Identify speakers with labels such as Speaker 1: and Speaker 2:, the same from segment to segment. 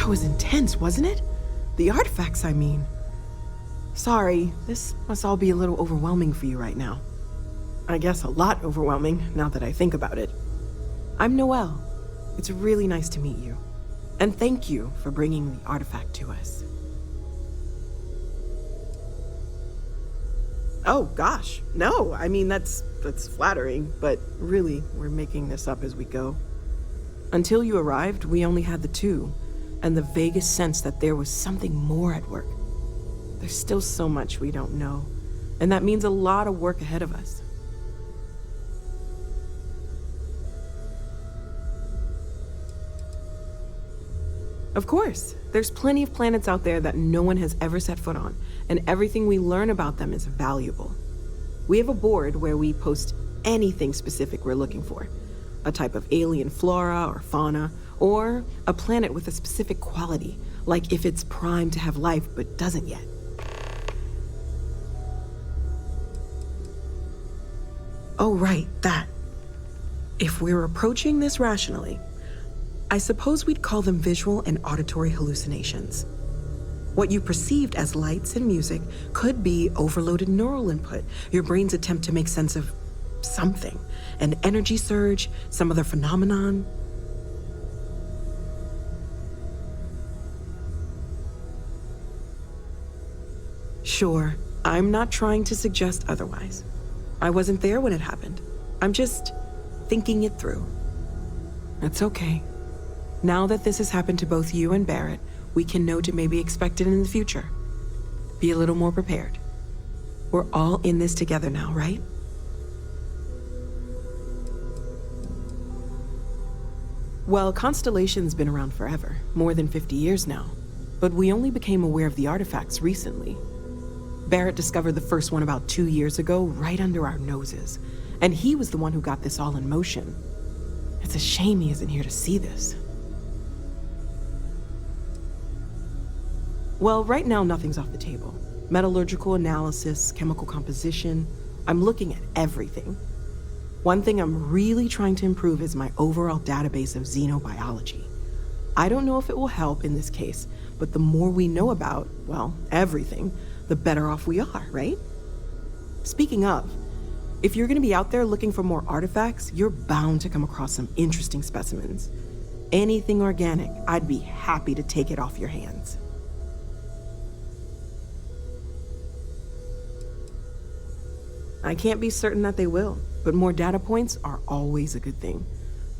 Speaker 1: was intense, wasn't it? The artifacts, I mean. Sorry, this must all be a little overwhelming for you right now. I guess a lot overwhelming, now that I think about it. I'm Noelle. It's really nice to meet you. And thank you for bringing the artifact to us. Oh, gosh. No, I mean, that's flattering, but really, we're making this up as we go. Until you arrived, we only had the two, and the vaguest sense that there was something more at work. There's still so much we don't know, and that means a lot of work ahead of us. Of course, there's plenty of planets out there that no one has ever set foot on, and everything we learn about them is valuable. We have a board where we post anything specific we're looking for. A type of alien flora or fauna, or a planet with a specific quality, like if it's primed to have life but doesn't yet. Oh, right, that. If we're approaching this rationally, I suppose we'd call them visual and auditory hallucinations. What you perceived as lights and music could be overloaded neural input, your brain's attempt to make sense of something, an energy surge, some other phenomenon. Sure, I'm not trying to suggest otherwise. I wasn't there when it happened. I'm just thinking it through. It's okay. Now that this has happened to both you and Barrett, we can know to maybe expect it in the future. Be a little more prepared. We're all in this together now, right? Well, Constellation's been around forever, more than 50 years now. But we only became aware of the artifacts recently. Barrett discovered the first one about 2 years ago, right under our noses. And he was the one who got this all in motion. It's a shame he isn't here to see this. Well, right now nothing's off the table. Metallurgical analysis, chemical composition. I'm looking at everything. One thing I'm really trying to improve is my overall database of xenobiology. I don't know if it will help in this case, but the more we know about, well, everything, the better off we are, right? Speaking of, if you're gonna be out there looking for more artifacts, you're bound to come across some interesting specimens. Anything organic, I'd be happy to take it off your hands. I can't be certain that they will, but more data points are always a good thing.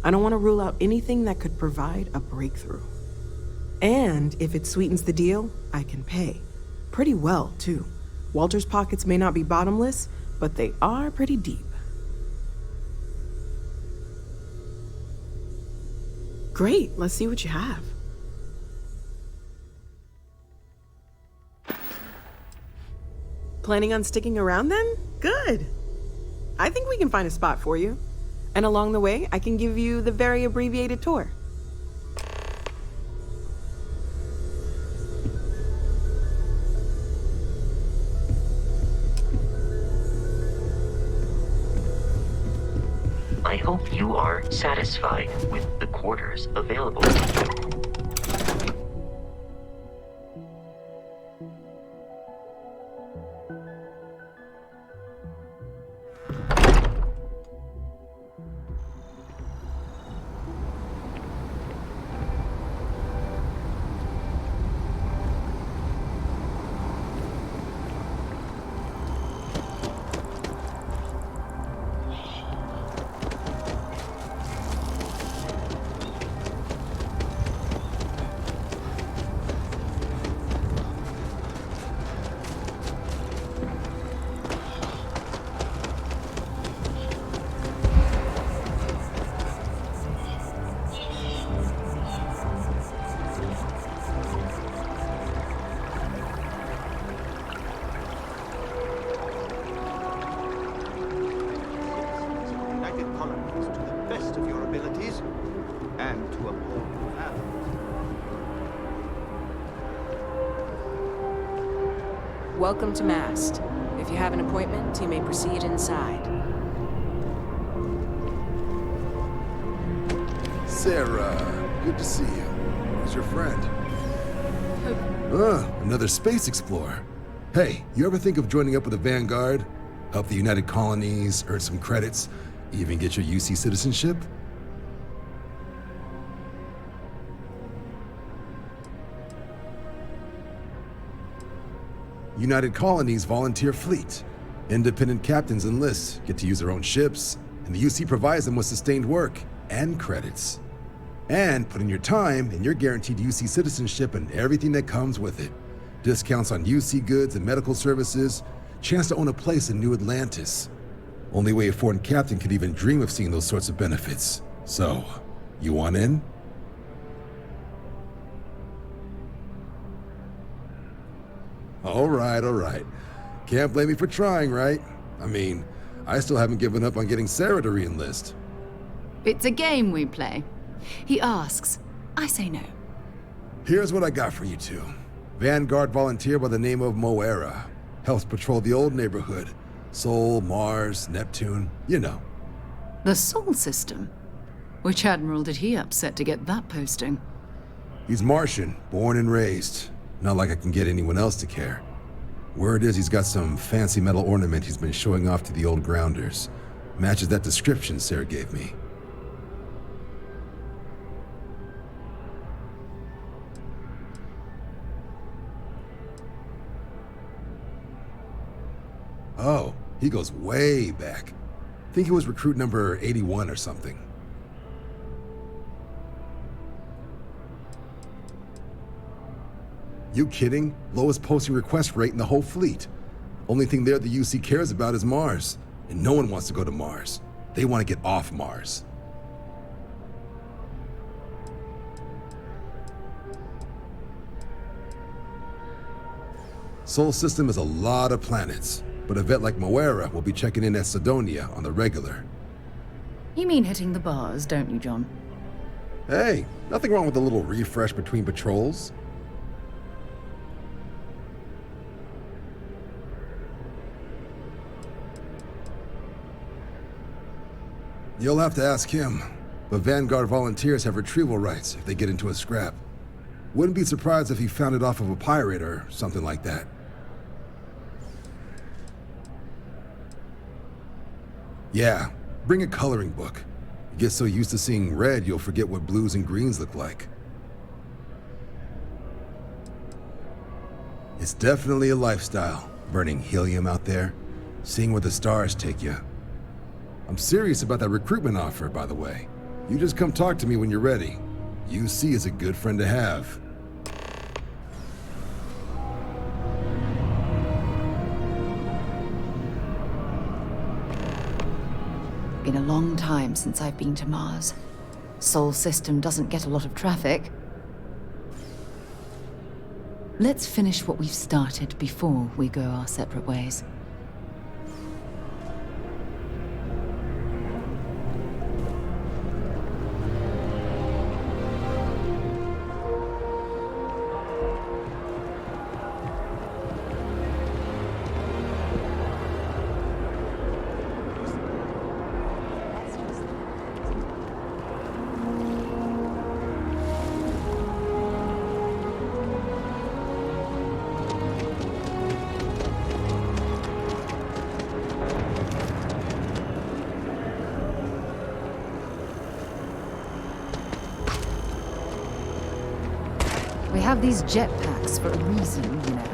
Speaker 1: I don't want to rule out anything that could provide a breakthrough. And if it sweetens the deal, I can pay. Pretty well, too. Walter's pockets may not be bottomless, but they are pretty deep. Great, let's see what you have. Planning on sticking around then? Good. I think we can find a spot for you. And along the way, I can give you the very abbreviated tour.
Speaker 2: I hope you are satisfied with the quarters available to you.
Speaker 3: Welcome to Mast. If you have an appointment, you may proceed inside.
Speaker 4: Sarah, good to see you. Who's your friend? Another space explorer. Hey, you ever think of joining up with the Vanguard? Help the United Colonies, earn some credits, even get your UC citizenship? United Colonies Volunteer Fleet. Independent captains enlist, get to use their own ships, and the UC provides them with sustained work and credits. And put in your time, and you're guaranteed UC citizenship and everything that comes with it. Discounts on UC goods and medical services, chance to own a place in New Atlantis. Only way a foreign captain could even dream of seeing those sorts of benefits. So, you want in? All right. Can't blame me for trying, right? I mean, I still haven't given up on getting Sarah to re-enlist.
Speaker 5: It's a game we play. He asks, I say no.
Speaker 4: Here's what I got for you two. Vanguard volunteer by the name of Moera. Helps patrol the old neighborhood. Sol, Mars, Neptune, you know.
Speaker 5: The Sol system? Which admiral did he upset to get that posting?
Speaker 4: He's Martian, born and raised. Not like I can get anyone else to care. Word is he's got some fancy metal ornament he's been showing off to the old grounders. Matches that description Sarah gave me. Oh, he goes way back. Think he was recruit number 81 or something. You kidding? Lowest posting request rate in the whole fleet. Only thing there the UC cares about is Mars. And no one wants to go to Mars. They want to get off Mars. Sol system is a lot of planets, but a vet like Moera will be checking in at Sidonia on the regular.
Speaker 5: You mean hitting the bars, don't you, John?
Speaker 4: Hey, nothing wrong with a little refresh between patrols. You'll have to ask him, but Vanguard volunteers have retrieval rights if they get into a scrap. Wouldn't be surprised if he found it off of a pirate or something like that. Yeah, bring a coloring book. You get so used to seeing red, you'll forget what blues and greens look like. It's definitely a lifestyle, burning helium out there, seeing where the stars take you. I'm serious about that recruitment offer, by the way. You just come talk to me when you're ready. UC is a good friend to have.
Speaker 5: Been a long time since I've been to Mars. Sol system doesn't get a lot of traffic. Let's finish what we've started before we go our separate ways. We have these jetpacks for a reason, you know.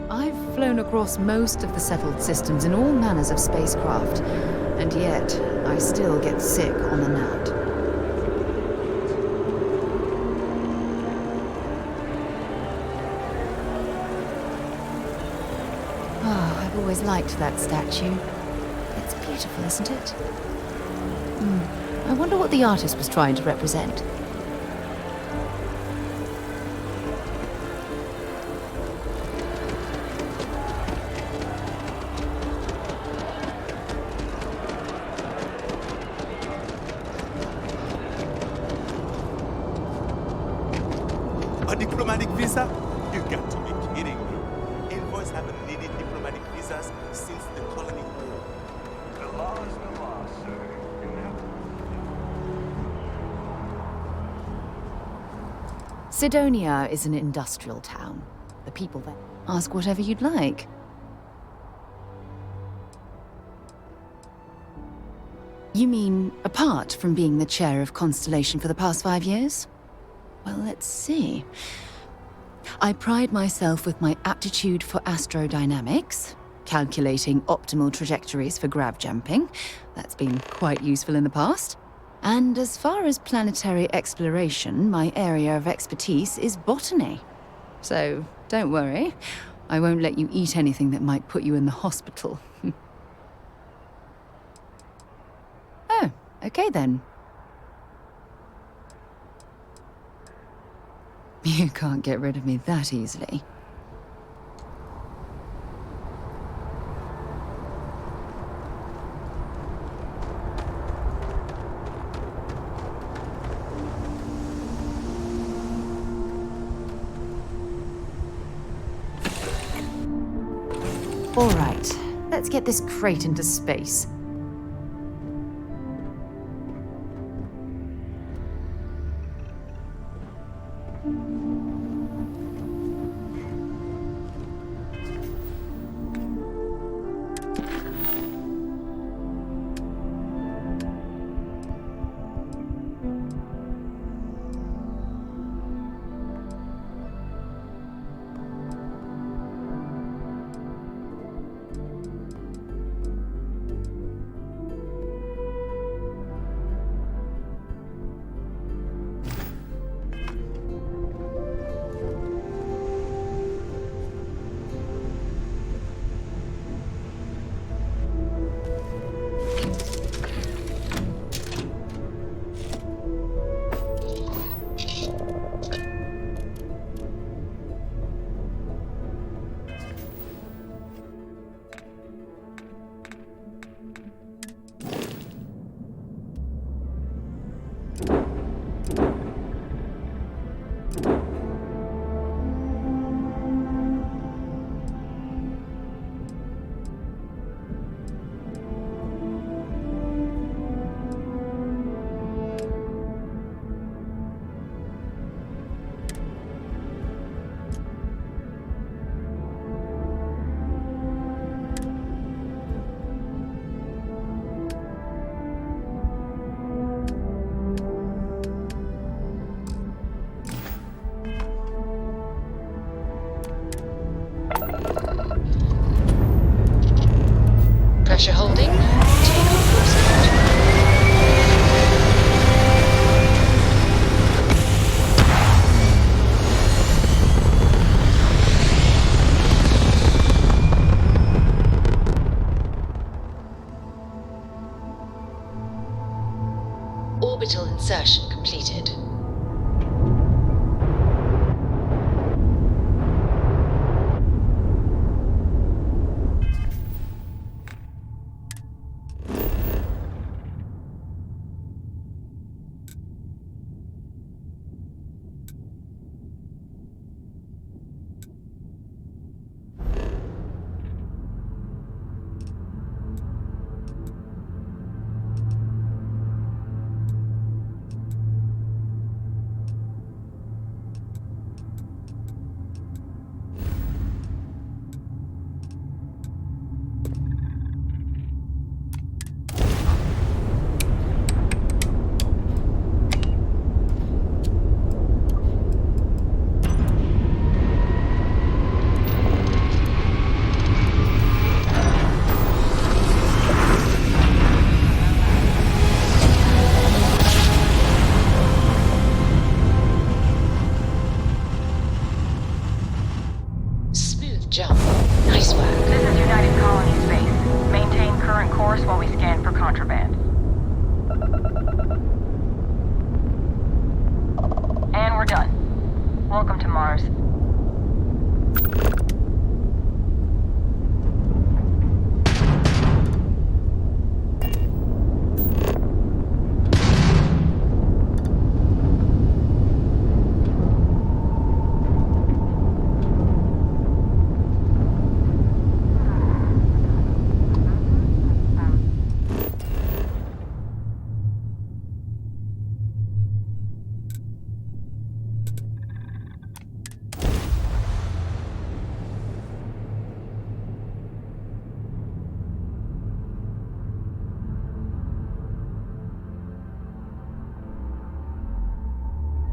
Speaker 5: I've flown across most of the settled systems in all manners of spacecraft, and yet I still get sick on the gnat. Always liked that statue. It's beautiful, isn't it? I wonder what the artist was trying to represent.
Speaker 6: A diplomatic visa? You got to be kidding me. Envoys haven't needed diplomatic visas since the colony war.
Speaker 7: The law's the law, sir. You know?
Speaker 5: Sidonia is an industrial town. The people there ask whatever you'd like. You mean apart from being the chair of Constellation for the past 5 years? Well, let's see. I pride myself with my aptitude for astrodynamics, calculating optimal trajectories for grav jumping. That's been quite useful in the past. And as far as planetary exploration, my area of expertise is botany. So don't worry, I won't let you eat anything that might put you in the hospital. Oh, okay then. You can't get rid of me that easily. All right, let's get this crate into space.
Speaker 3: Pressure holding. Takeoff course correct. Orbital insertion completed. Jump. Nice work.
Speaker 8: This is United Colony. course while we scan for contraband. And we're done. Welcome to Mars.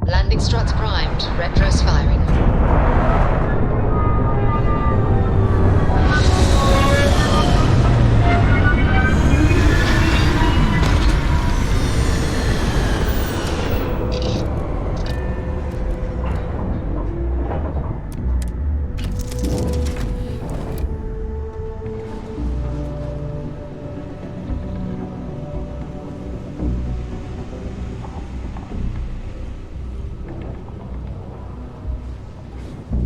Speaker 9: Landing struts primed. Retros firing.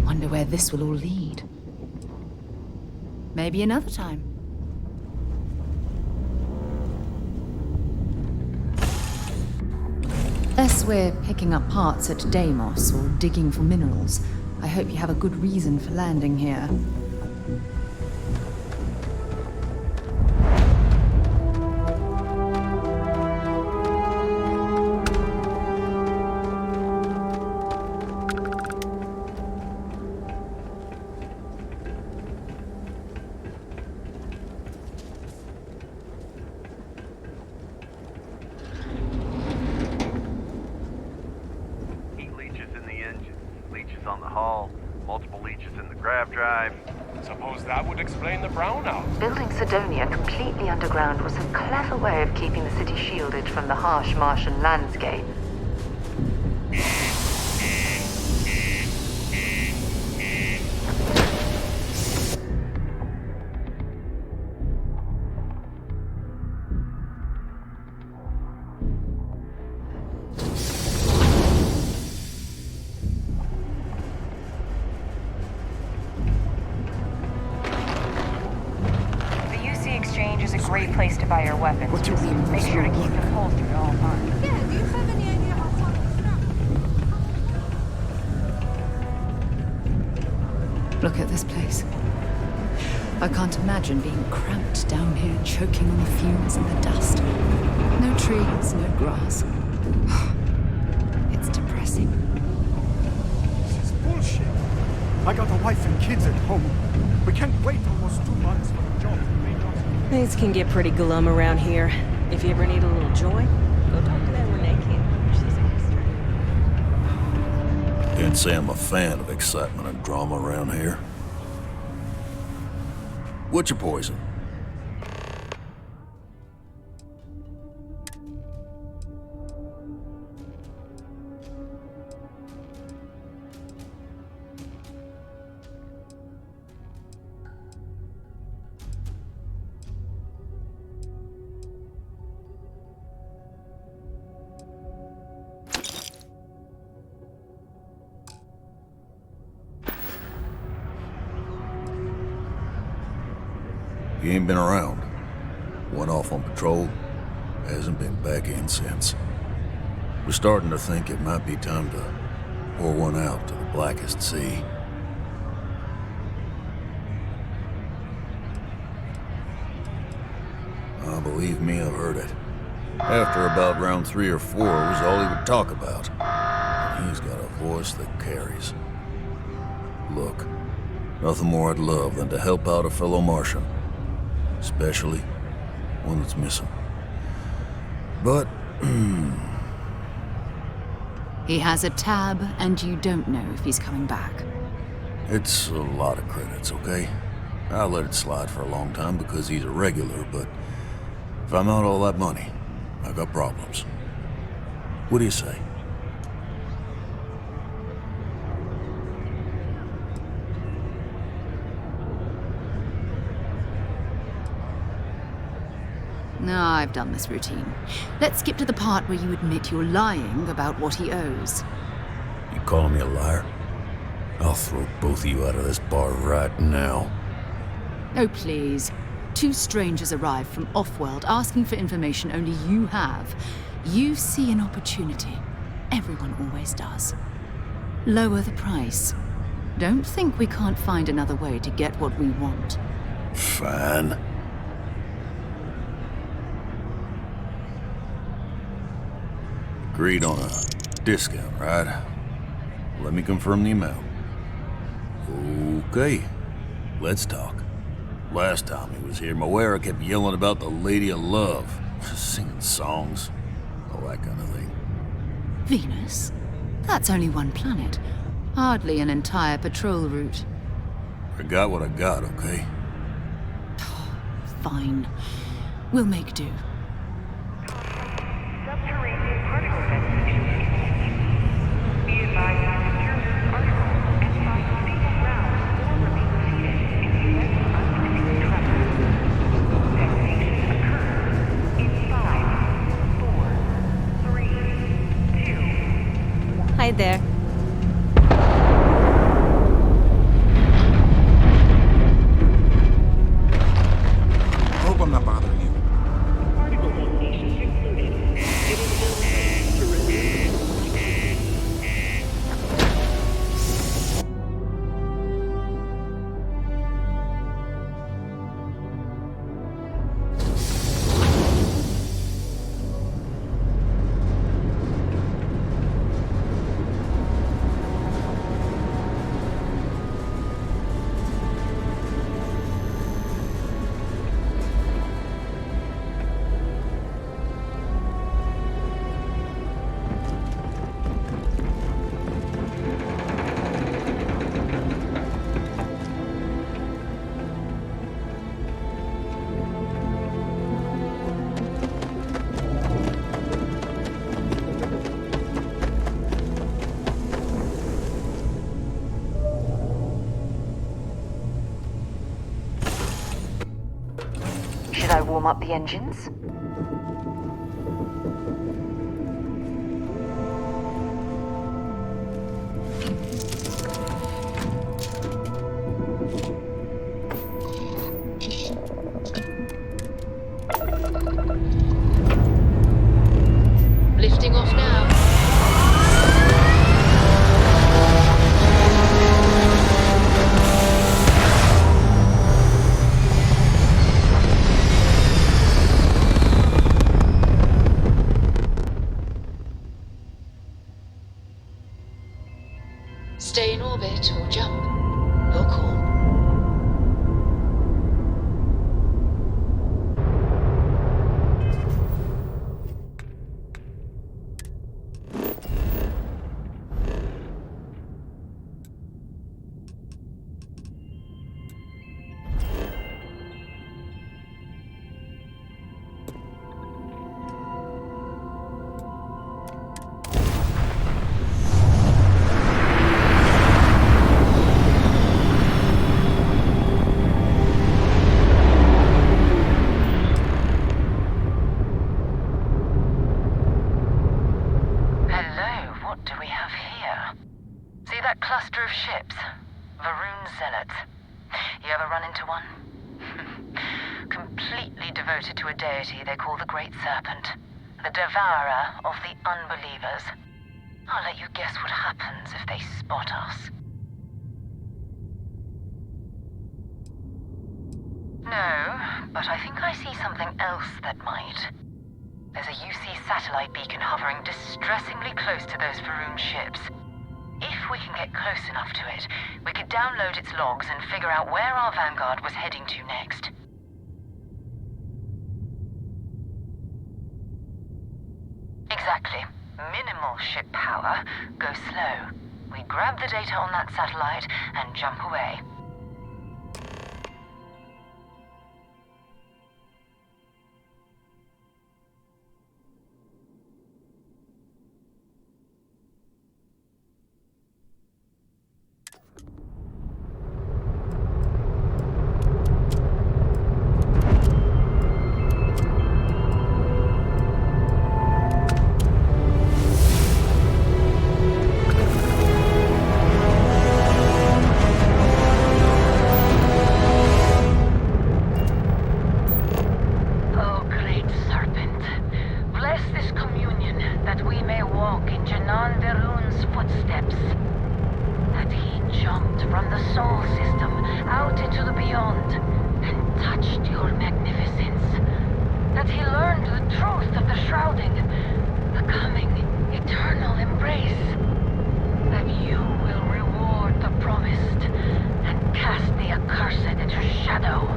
Speaker 5: Wonder where this will all lead. Maybe another time. Unless we're picking up parts at Deimos or digging for minerals, I hope you have a good reason for landing here.
Speaker 7: Heat leeches in the engine, leeches on the hull, multiple leeches in the grav drive.
Speaker 10: Suppose that would explain the brownout.
Speaker 9: Building Sidonia completely underground was a clever way of keeping the city shielded from the harsh Martian landscape.
Speaker 8: The UC Exchange is a great place to buy your weapons.
Speaker 1: What do you mean,
Speaker 8: Make sure to keep them holstered at all times.
Speaker 11: Yeah, do you have any idea how far it's from?
Speaker 5: Look at this place. I can't imagine being cramped down here, choking on the fumes and the dust. No trees, no grass. It's depressing.
Speaker 10: This is bullshit. I got a wife and kids at home. We can't wait almost 2 months for a job.
Speaker 3: Things can get pretty glum around here. If you ever need a little joy, go talk to that Renee kid. She's a history.
Speaker 12: Can't say I'm a fan of excitement and drama around here. What's your poison? He ain't been around. Went off on patrol. Hasn't been back in since. We're starting to think it might be time to pour one out to the blackest sea. Believe me, I've heard it. After about round 3 or 4 was all he would talk about. And he's got a voice that carries. Look, nothing more I'd love than to help out a fellow Martian. Especially one that's missing. But,
Speaker 5: He has a tab, and you don't know if he's coming back.
Speaker 12: it's a lot of credits, okay? I'll let it slide for a long time because he's a regular, but if I'm out all that money, I got problems. What do you say?
Speaker 5: No, I've done this routine. Let's skip to the part where you admit you're lying about what he owes.
Speaker 12: You calling me a liar? I'll throw both of you out of this bar right now.
Speaker 5: Oh, please. Two strangers arrive from off-world asking for information only you have. You see an opportunity. Everyone always does. Lower the price. Don't think we can't find another way to get what we want.
Speaker 12: Fine. Agreed on a discount, right? Let me confirm the amount. Okay, let's talk. Last time he was here, Moira kept yelling about the Lady of Love, singing songs, all that kind of thing.
Speaker 5: Venus? That's only one planet. Hardly an entire patrol route.
Speaker 12: I got what I got, okay?
Speaker 5: Fine. We'll make do.
Speaker 8: Subterranean particle detonation. Be advised that German articles and find stable ground or remain seated in the event of unpredicted trouble. Detonation occurs in 5, 4, 3, 2.
Speaker 3: Hi there.
Speaker 6: Hope I'm not bothering you.
Speaker 2: Particle detonation concluded. It is now time to resume.
Speaker 9: Should I warm up the engines?
Speaker 5: Lifting off now. Stay in orbit or jump. Your call.
Speaker 8: cluster of ships. Varun Zealots. You ever run into one? Completely devoted to a deity they call the Great Serpent. The devourer of the unbelievers. I'll let you guess what happens if they spot us. No, but I think I see something else that might. There's a UC satellite beacon hovering distressingly close to those Varun ships. If we can get close enough to it, we could download its logs and figure out where our vanguard was heading to next. Exactly. Minimal ship power. Go slow. We grab the data on that satellite and jump away. out from the Sol system, out into the beyond, and touched your magnificence. That he learned the truth of the shrouding, the coming eternal embrace. That you will reward the promised, and cast the accursed into shadow.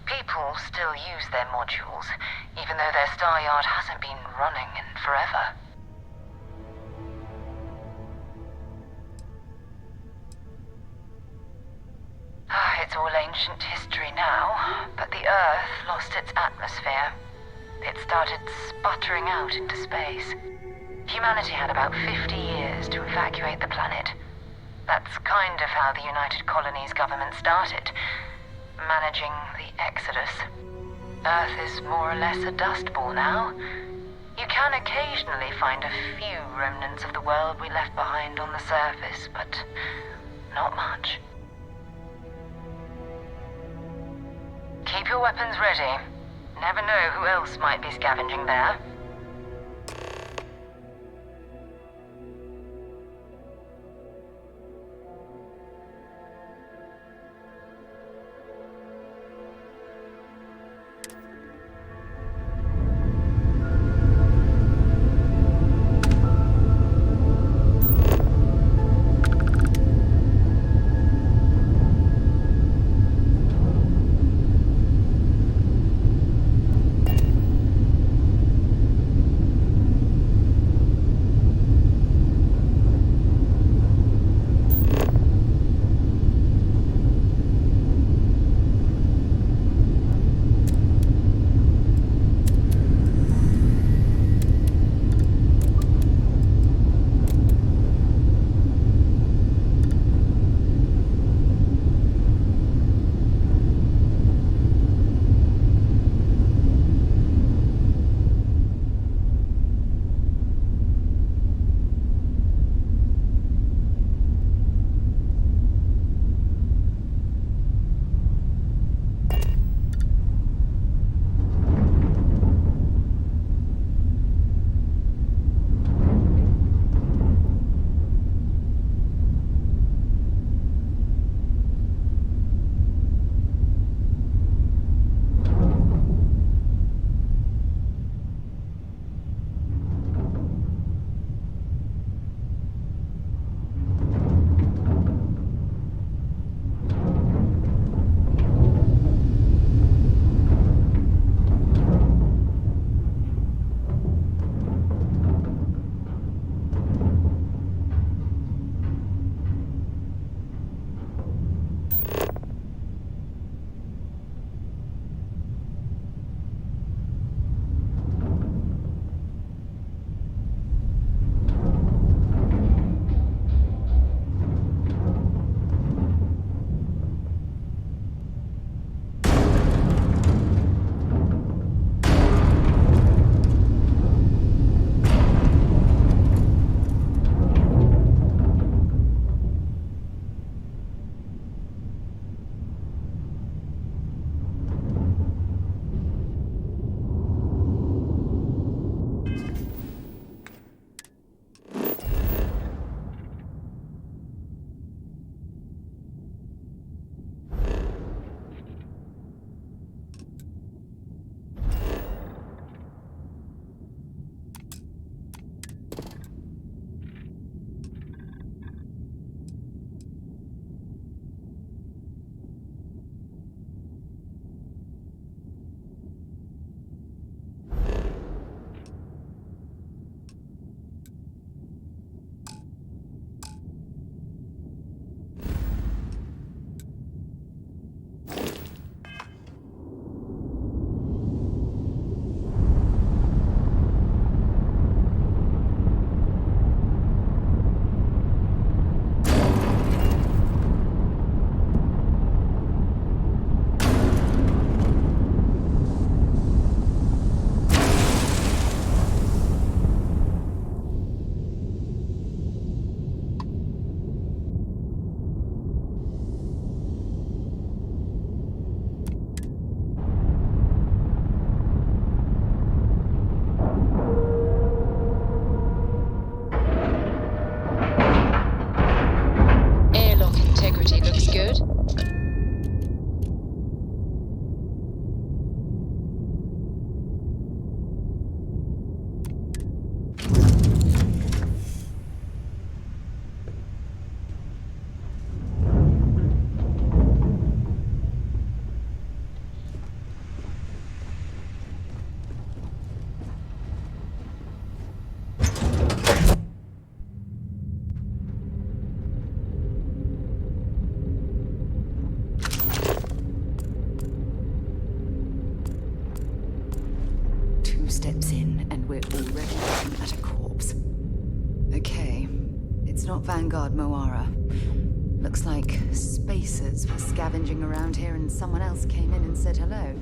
Speaker 8: People still use their modules, even though their star yard hasn't been running in forever. It's all ancient history now, but the Earth lost its atmosphere. It started sputtering out into space. Humanity had about 50 years to evacuate the planet. That's kind of how the United Colonies government started, managing the exodus. Earth is more or less a dust ball now. You can occasionally find a few remnants of the world we left behind on the surface, but not much. Keep your weapons ready. Never know who else might be scavenging there.
Speaker 5: It's not Vanguard Moara. Looks like spacers were scavenging around here and someone else came in and said hello.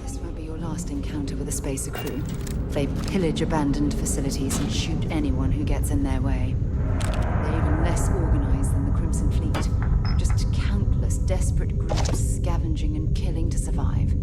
Speaker 5: This won't be your last encounter with a spacer crew. They pillage abandoned facilities and shoot anyone who gets in their way. They're even less organized than the Crimson Fleet. Just countless desperate groups scavenging and killing to survive.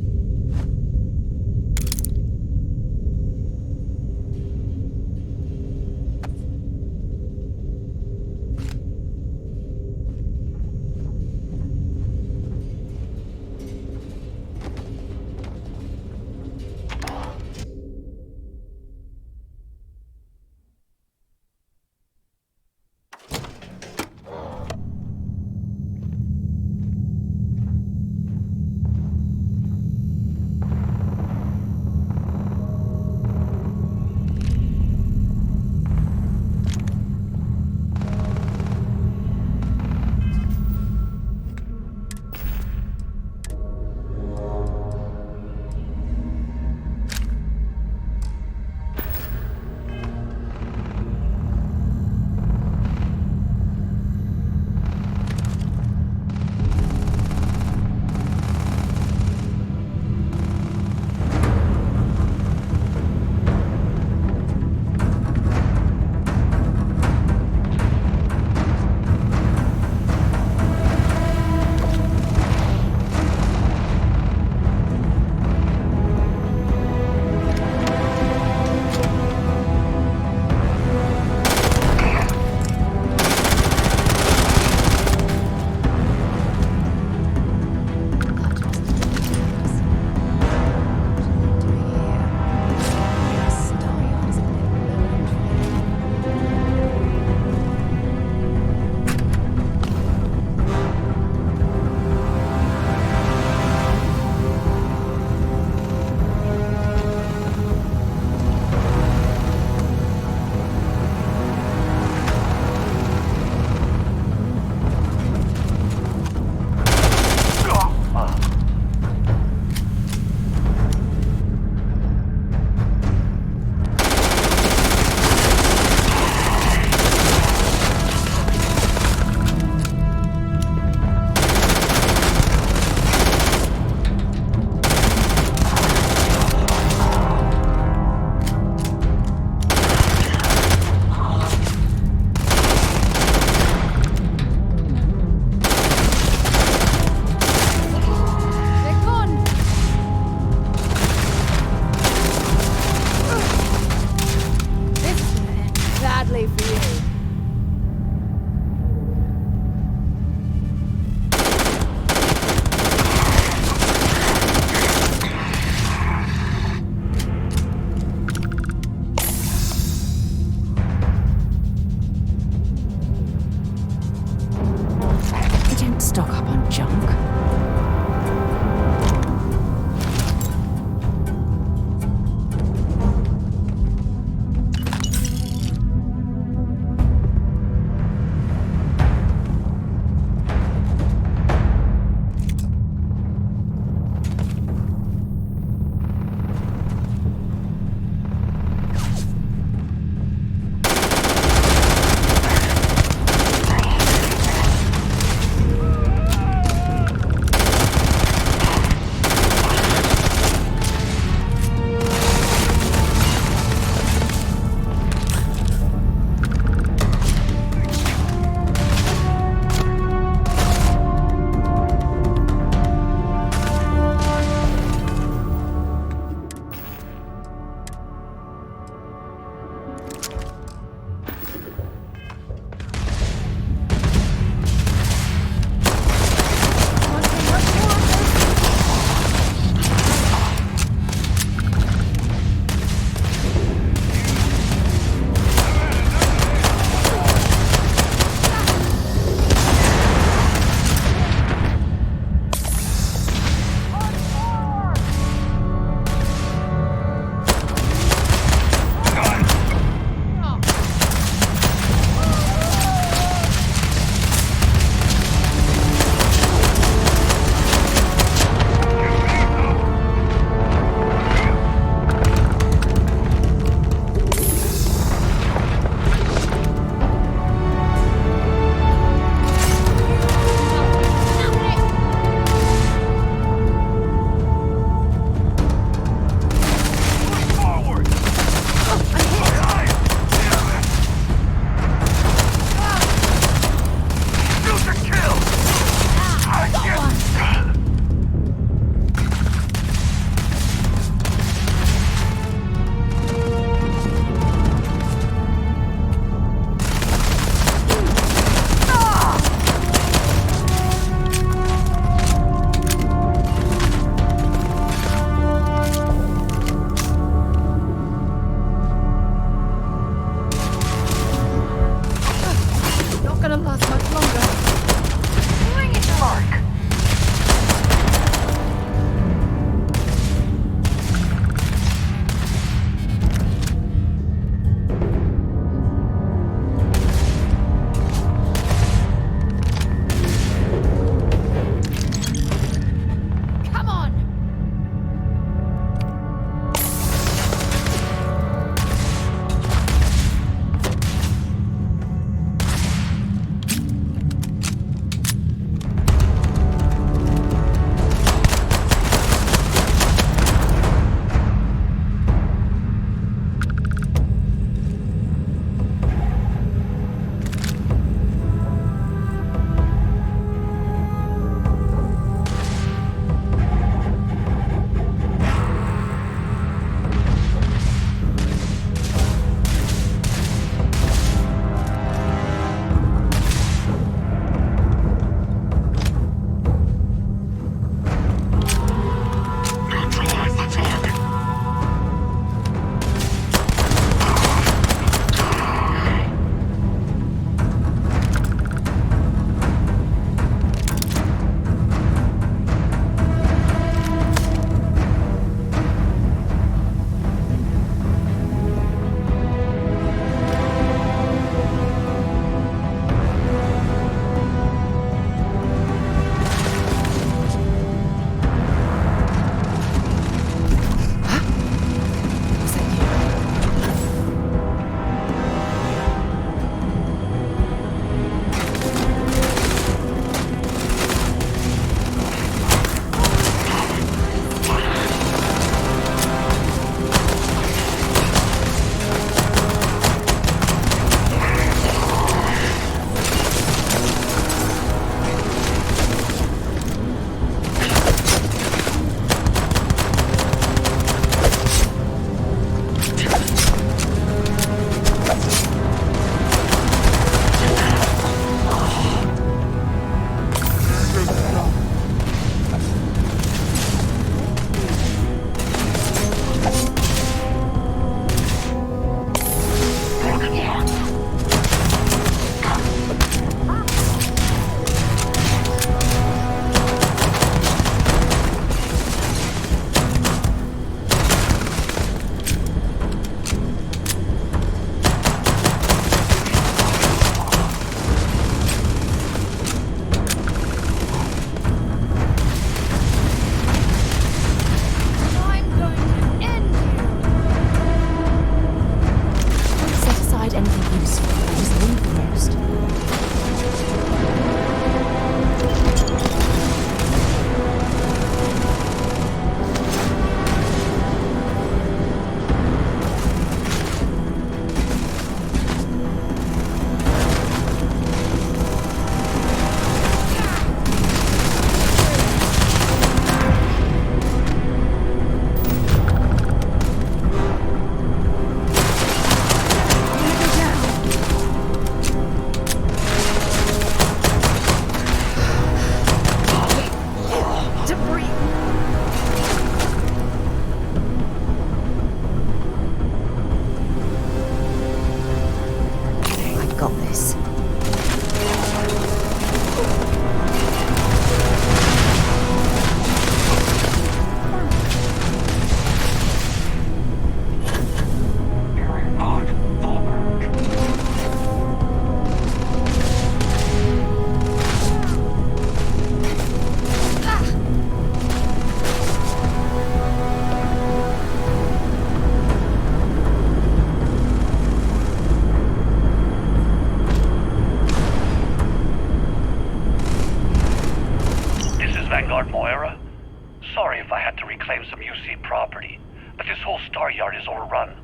Speaker 13: reclaim some UC property, but this whole star yard is overrun.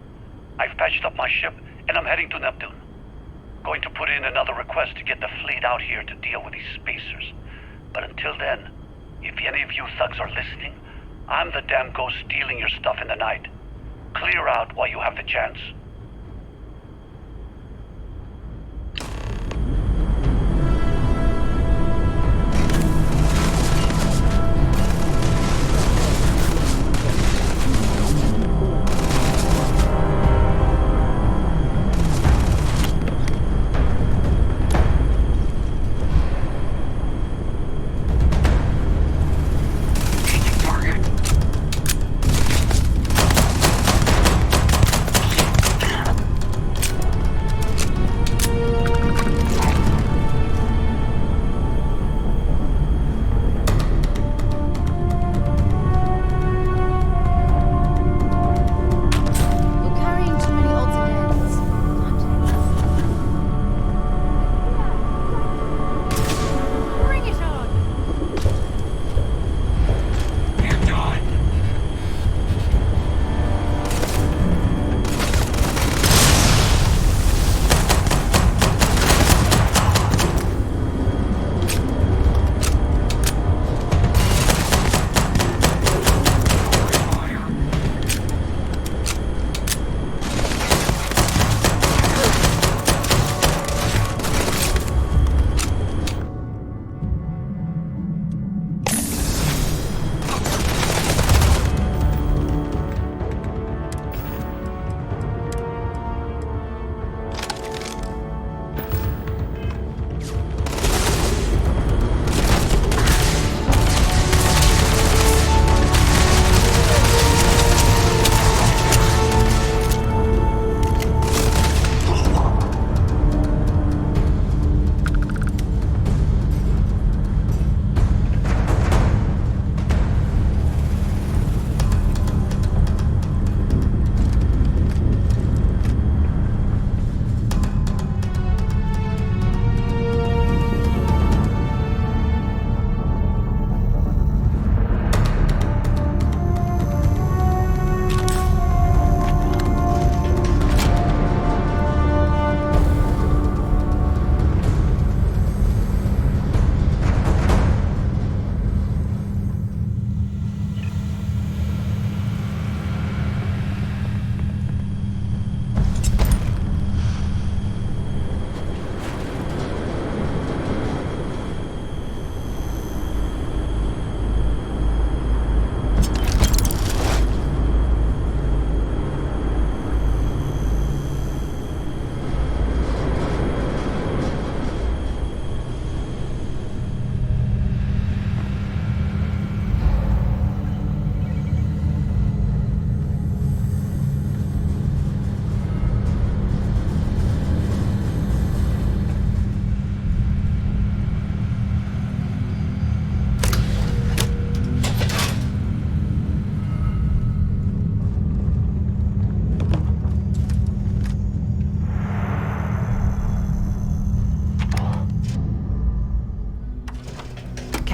Speaker 13: I've patched up my ship, and I'm heading to Neptune. Going to put in another request to get the fleet out here to deal with these spacers. But until then, if any of you thugs are listening, I'm the damn ghost stealing your stuff in the night. Clear out while you have the chance.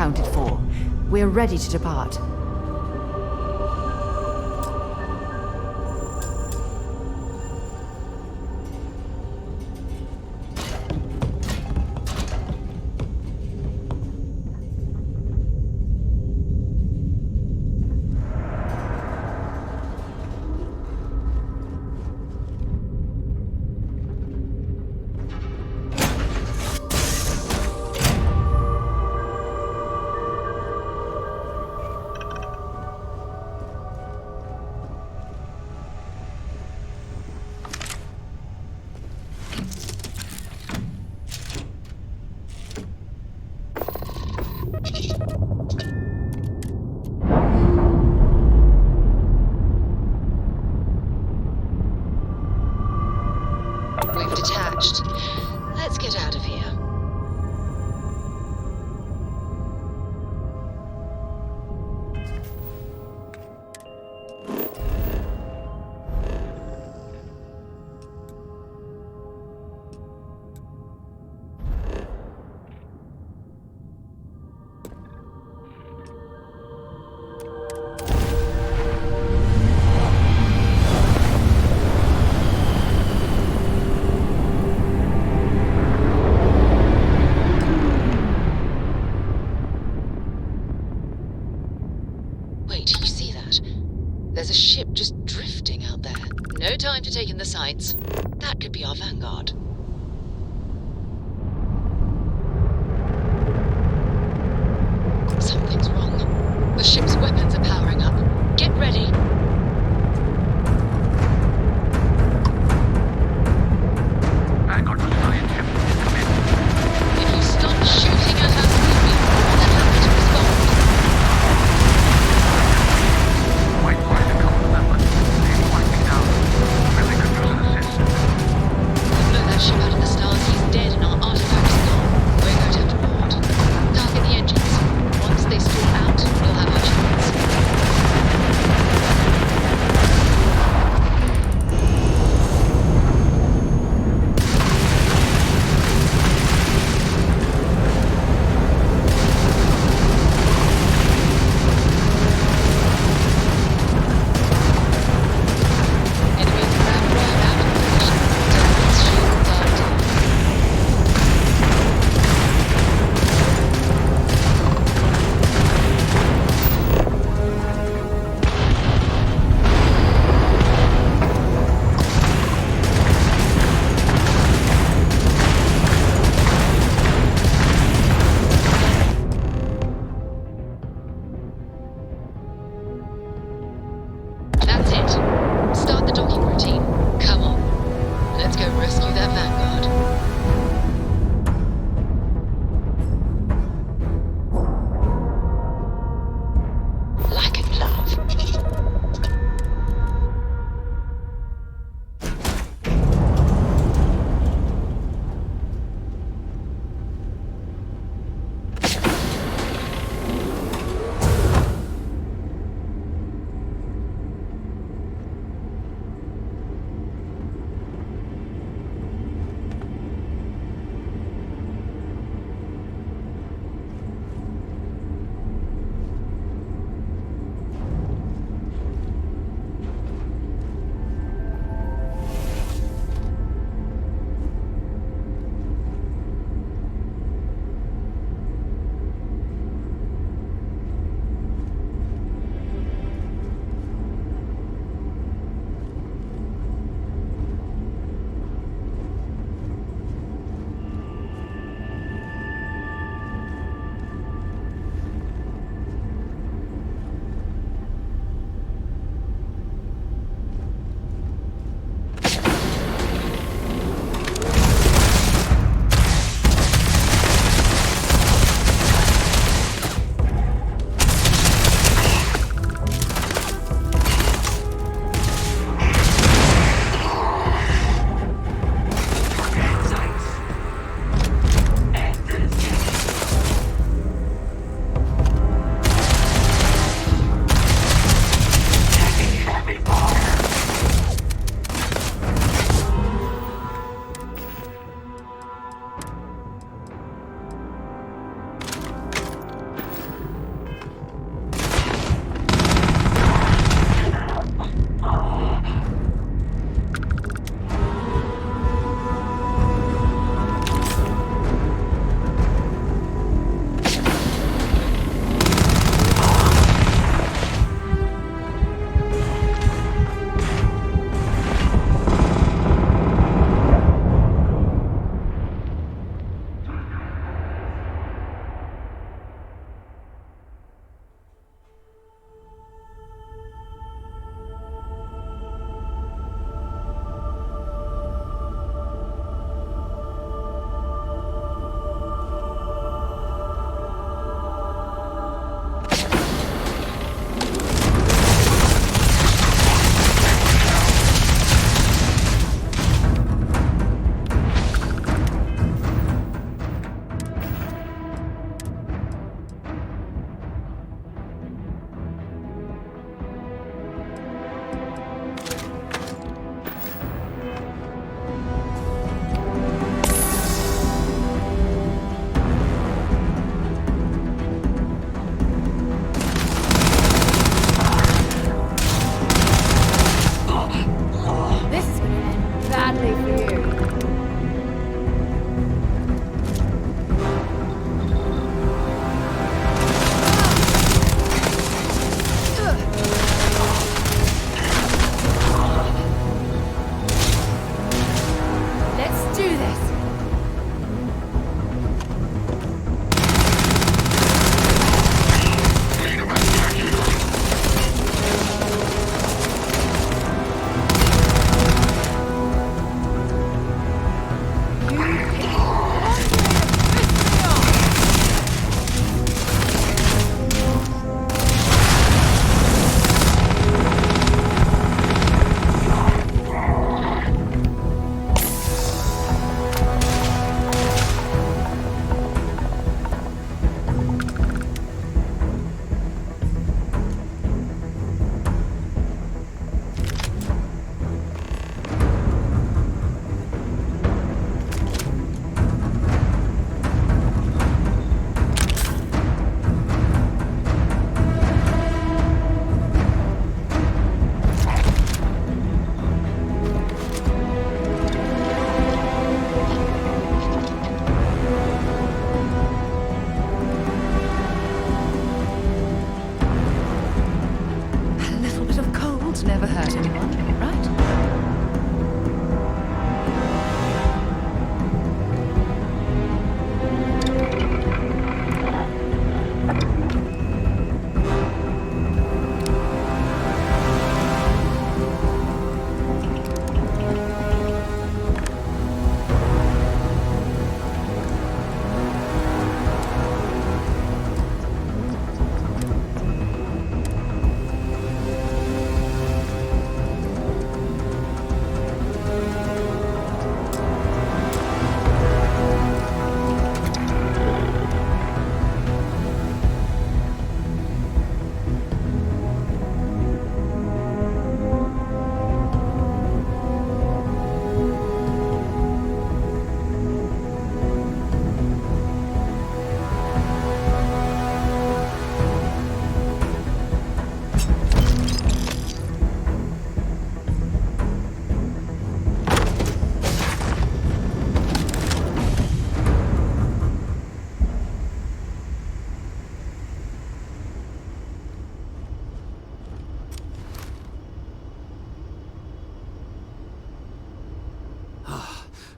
Speaker 9: Accounted for. We're ready to depart.
Speaker 14: Vanguard. Something's wrong. The ship's weapons are powering up. Get ready.
Speaker 13: Vanguard Battalion ship. Come in.
Speaker 14: If you stop shooting at us, we'll be more than happy to respond.
Speaker 13: Might find a couple of them, but they might be down. Really could use an assist.
Speaker 14: We'll blow that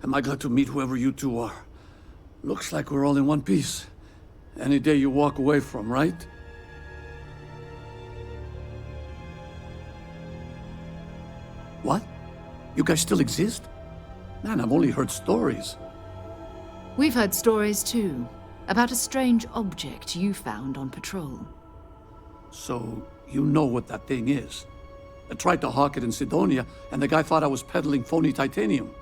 Speaker 10: Am I glad to meet whoever you two are. Looks like we're all in one piece. Any day you walk away from, right? What? You guys still exist? Man, I've only heard stories.
Speaker 5: We've heard stories too, about a strange object you found on patrol.
Speaker 10: So, you know what that thing is? I tried to hawk it in Sidonia, and the guy thought I was peddling phony titanium.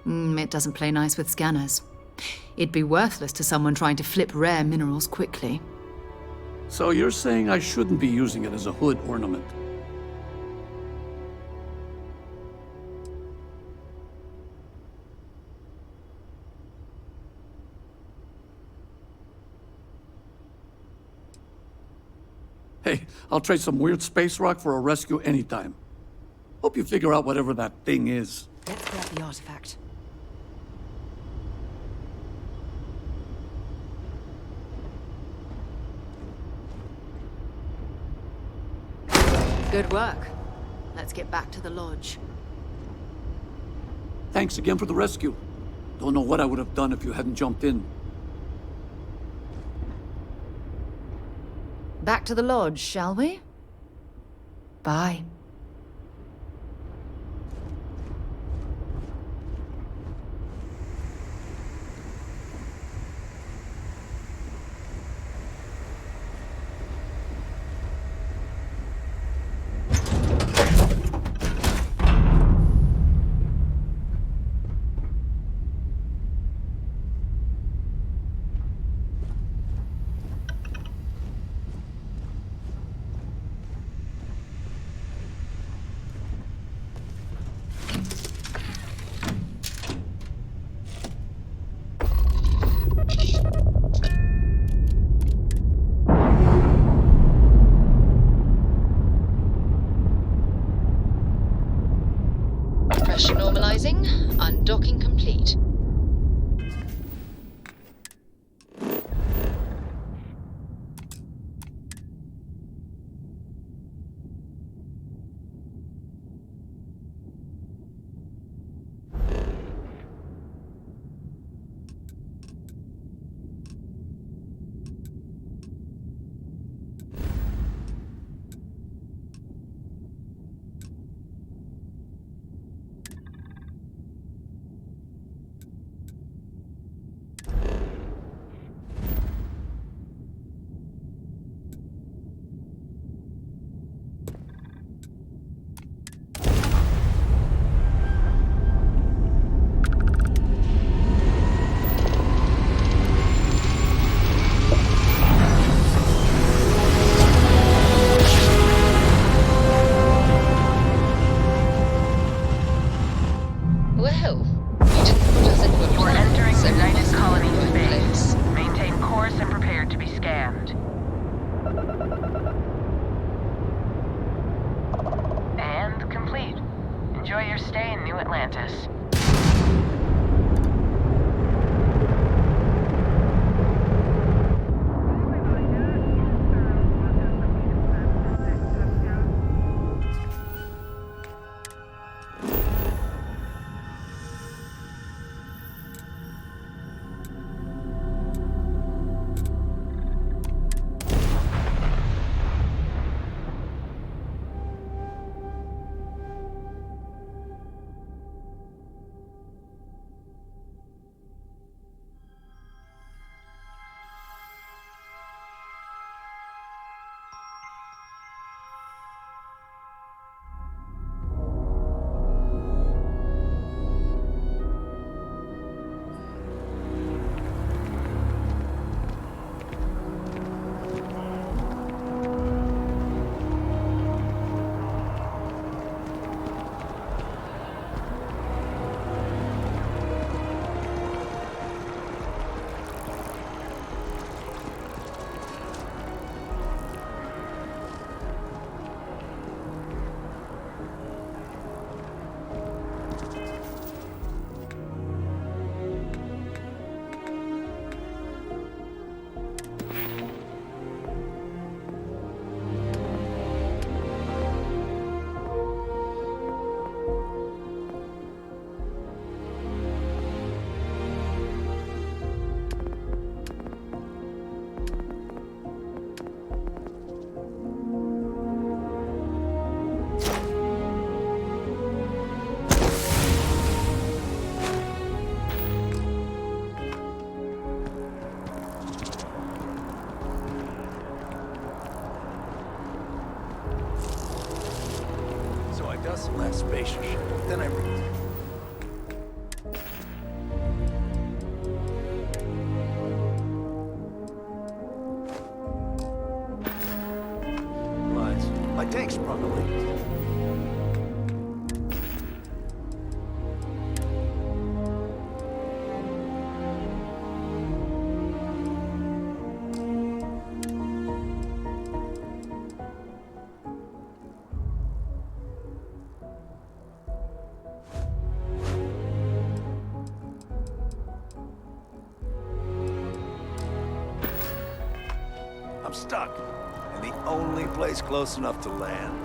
Speaker 5: It doesn't play nice with scanners. It'd be worthless to someone trying to flip rare minerals quickly.
Speaker 10: So you're saying I shouldn't be using it as a hood ornament? Hey, I'll trade some weird space rock for a rescue anytime. Hope you figure out whatever that thing is.
Speaker 5: Let's grab the artifact. Good work. Let's get back to the lodge.
Speaker 10: Thanks again for the rescue. Don't know what I would have done if you hadn't jumped in.
Speaker 5: Back to the lodge, shall we? Bye.
Speaker 10: fixed properly.
Speaker 15: I'm stuck, and the only place close enough to land.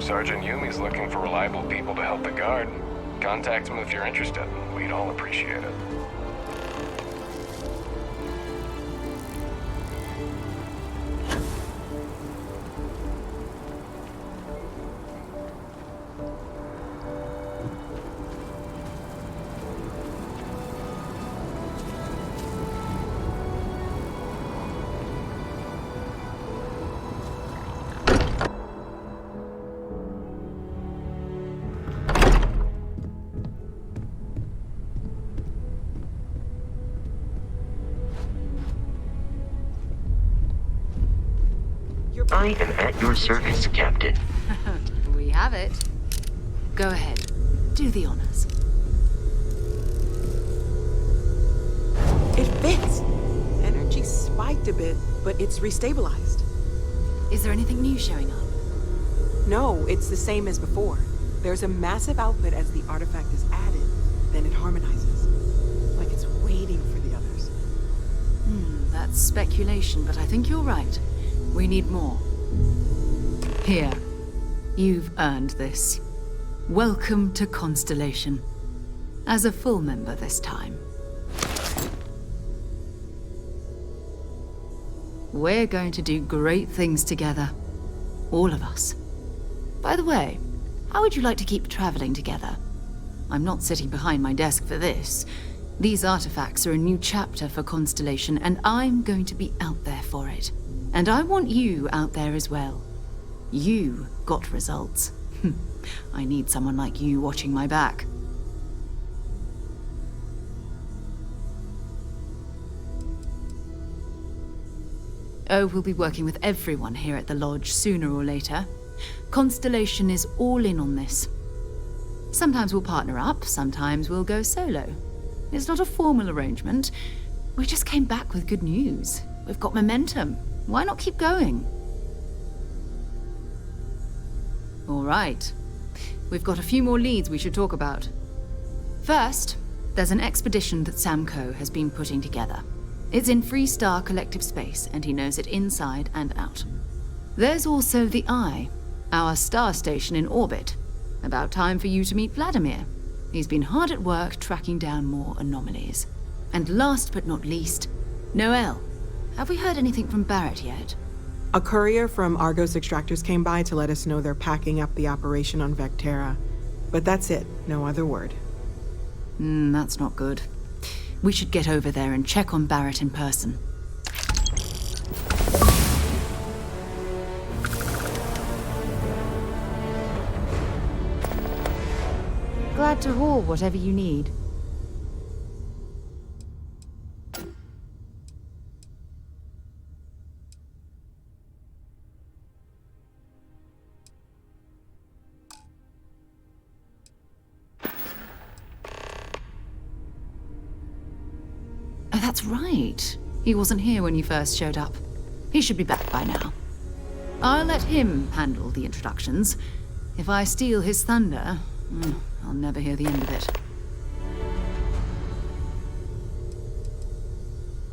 Speaker 16: Sergeant Yumi's looking for reliable people to help the guard. Contact him if you're interested. We'd all appreciate it.
Speaker 2: I am at your service, Captain.
Speaker 5: We have it. Go ahead. Do the honors.
Speaker 1: It fits. Energy spiked a bit, but it's restabilized.
Speaker 5: Is there anything new showing up?
Speaker 1: No, it's the same as before. There's a massive output as the artifact is added, then it harmonizes. Like it's waiting for the others.
Speaker 5: That's speculation, but I think you're right. We need more. Here. You've earned this. Welcome to Constellation. As a full member this time. We're going to do great things together. All of us. By the way, how would you like to keep traveling together? I'm not sitting behind my desk for this. These artifacts are a new chapter for Constellation, and I'm going to be out there for it. And I want you out there as well. You got results. I need someone like you watching my back. Oh, we'll be working with everyone here at the Lodge sooner or later. Constellation is all in on this. Sometimes we'll partner up, sometimes we'll go solo. It's not a formal arrangement. We just came back with good news. We've got momentum. Why not keep going? All right. We've got a few more leads we should talk about. First, there's an expedition that Samco has been putting together. It's in Freestar Collective Space, and he knows it inside and out. There's also the Eye, our star station in orbit. About time for you to meet Vladimir. He's been hard at work tracking down more anomalies. And last but not least, Noel. Have we heard anything from Barrett yet?
Speaker 1: A courier from Argos Extractors came by to let us know they're packing up the operation on Vectera. But that's it, no other word.
Speaker 5: That's not good. We should get over there and check on Barrett in person. Glad to haul whatever you need. Oh, that's right. He wasn't here when you first showed up. He should be back by now. I'll let him handle the introductions. If I steal his thunder, I'll never hear the end of it.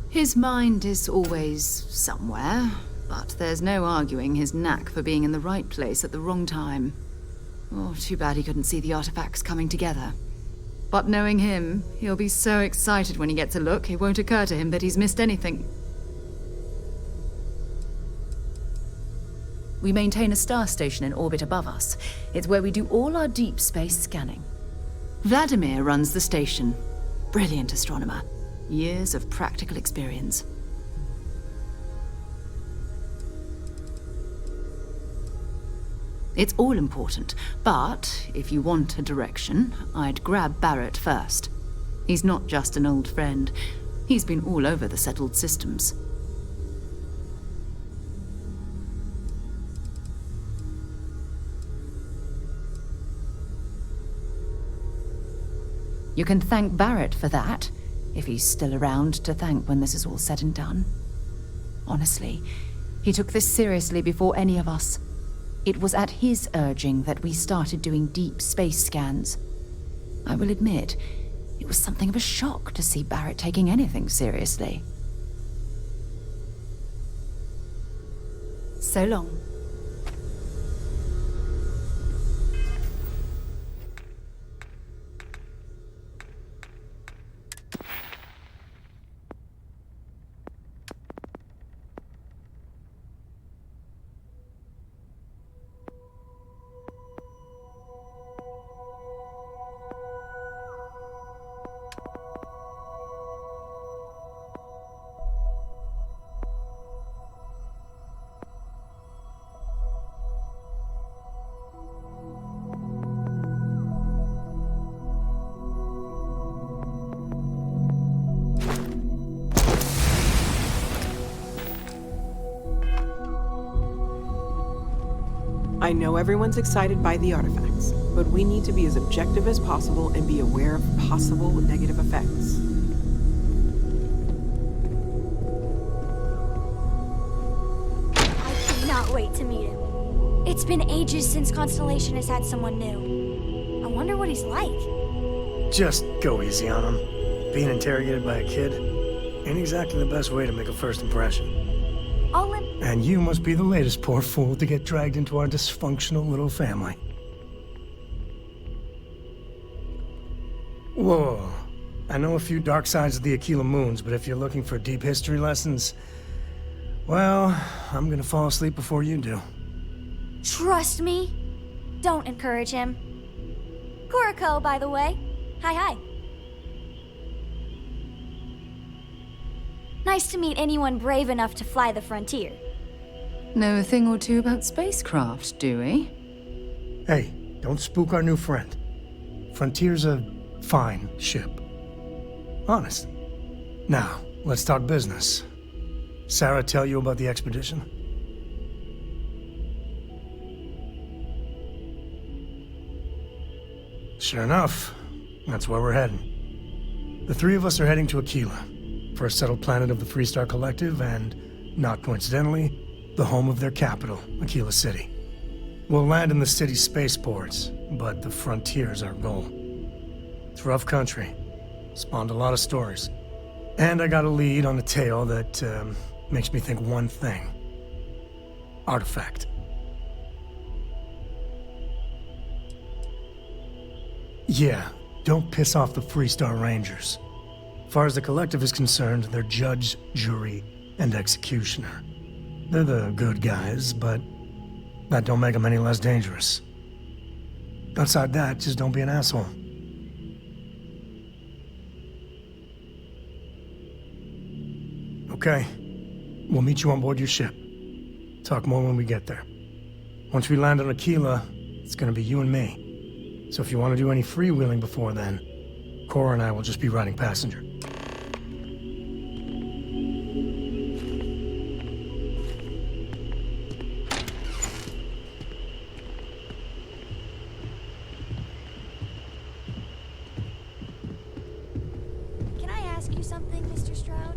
Speaker 5: His mind is always somewhere, but there's no arguing his knack for being in the right place at the wrong time. Oh, too bad he couldn't see the artifacts coming together. But knowing him, he'll be so excited when he gets a look, it won't occur to him that he's missed anything. We maintain a star station in orbit above us. It's where we do all our deep space scanning. Vladimir runs the station. Brilliant astronomer. Years of practical experience. It's all important, but if you want a direction, I'd grab Barrett first. He's not just an old friend. He's been all over the settled systems. You can thank Barrett for that, if he's still around to thank when this is all said and done. Honestly, he took this seriously before any of us. It was at his urging that we started doing deep space scans. I will admit, it was something of a shock to see Barrett taking anything seriously. So long.
Speaker 1: I know everyone's excited by the artifacts, but we need to be as objective as possible and be aware of possible negative effects.
Speaker 17: I cannot wait to meet him. It's been ages since Constellation has had someone new. I wonder what he's like.
Speaker 10: Just go easy on him. Being interrogated by a kid ain't exactly the best way to make a first impression.
Speaker 17: I'll let...
Speaker 10: And you must be the latest poor fool to get dragged into our dysfunctional little family. Whoa. I know a few dark sides of the Aquila Moons, but if you're looking for deep history lessons, well, I'm gonna fall asleep before you do.
Speaker 17: Trust me. Don't encourage him. Kuriko, by the way. Hi. Nice to meet anyone brave enough to fly the frontier.
Speaker 5: Know a thing or two about spacecraft, do we?
Speaker 10: Hey, don't spook our new friend. Frontier's a fine ship. Honest. Now, let's talk business. Sarah tell you about the expedition? Sure enough, that's where we're heading. The three of us are heading to Aquila, first settled planet of the Freestar Collective, and, not coincidentally, the home of their capital, Aquila City. We'll land in the city's spaceports, but the frontier's our goal. It's rough country. Spawned a lot of stories. And I got a lead on a tale that makes me think one thing. Artifact. Yeah, don't piss off the Freestar Rangers. As far as the Collective is concerned, they're judge, jury, and executioner. They're the good guys, but that don't make them any less dangerous. Outside that, just don't be an asshole. Okay. We'll meet you on board your ship. Talk more when we get there. Once we land on Aquila, it's gonna be you and me. So if you want to do any freewheeling before then, Cora and I will just be riding passenger.
Speaker 17: Can I ask you something, Mr. Stroud?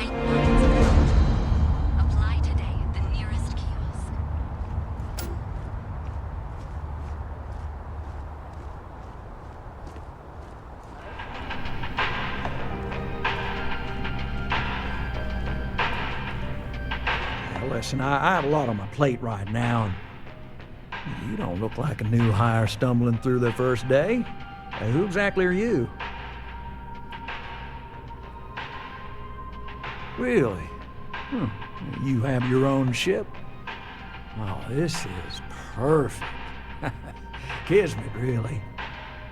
Speaker 8: bright minds ahead. Apply today at the nearest kiosk.
Speaker 18: Now, listen, I have a lot on my plate right now, and you don't look like a new hire stumbling through their first day. Hey, who exactly are you? Really? You have your own ship? Oh, this is perfect. Kismet, really.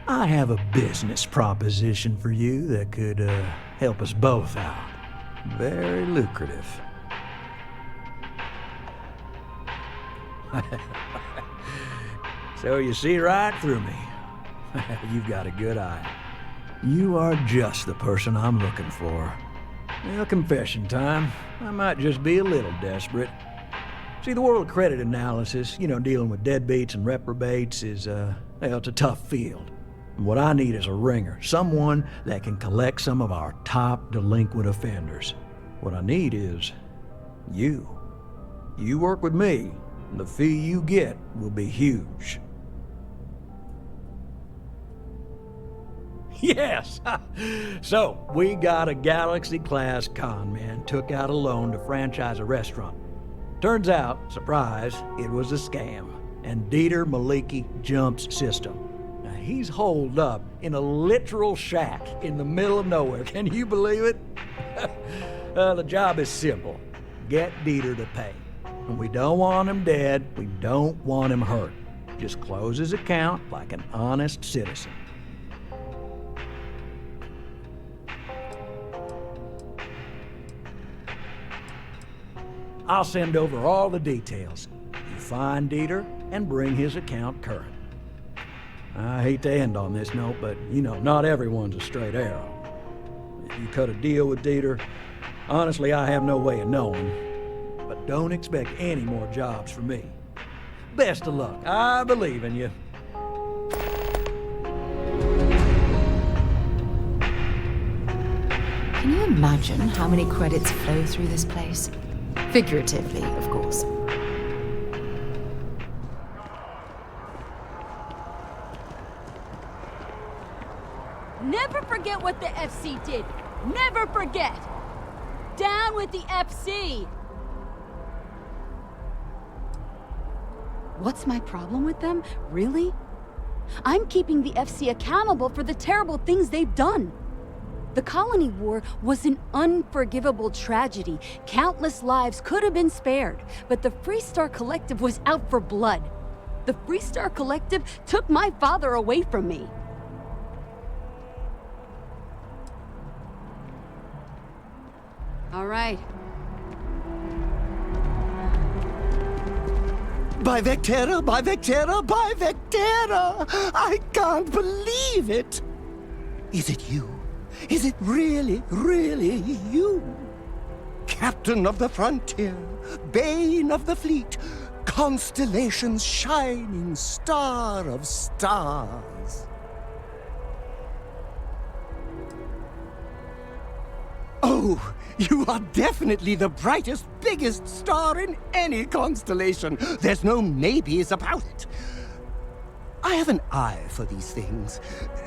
Speaker 18: I have a business proposition for you that could help us both out. Very lucrative. So you see right through me. You've got a good eye. You are just the person I'm looking for. Well, confession time. I might just be a little desperate. See, the world of credit analysis, dealing with deadbeats and reprobates is, it's a tough field. And what I need is a ringer, someone that can collect some of our top delinquent offenders. What I need is you. You work with me, and the fee you get will be huge. Yes! So, we got a Galaxy-class con man took out a loan to franchise a restaurant. Turns out, surprise, it was a scam, and Dieter Maliki jumps system. Now, he's holed up in a literal shack in the middle of nowhere. Can you believe it? The job is simple. Get Dieter to pay. And we don't want him dead, we don't want him hurt. Just close his account like an honest citizen. I'll send over all the details. You find Dieter and bring his account current. I hate to end on this note, but not everyone's a straight arrow. If you cut a deal with Dieter, honestly, I have no way of knowing. But don't expect any more jobs from me. Best of luck. I believe in you.
Speaker 5: Can you imagine how many credits flow through this place? Figuratively, of course.
Speaker 19: Never forget what the FC did. Never forget. Down with the FC. What's my problem with them? Really? I'm keeping the FC accountable for the terrible things they've done. The Colony War was an unforgivable tragedy. Countless lives could have been spared, but the Freestar Collective was out for blood. The Freestar Collective took my father away from me. All right.
Speaker 20: By Vectera, by Vectera, by Vectera! I can't believe it! Is it you? Is it really, really you? Captain of the frontier, bane of the fleet, Constellation's shining star of stars. Oh, you are definitely the brightest, biggest star in any constellation. There's no maybes about it. I have an eye for these things.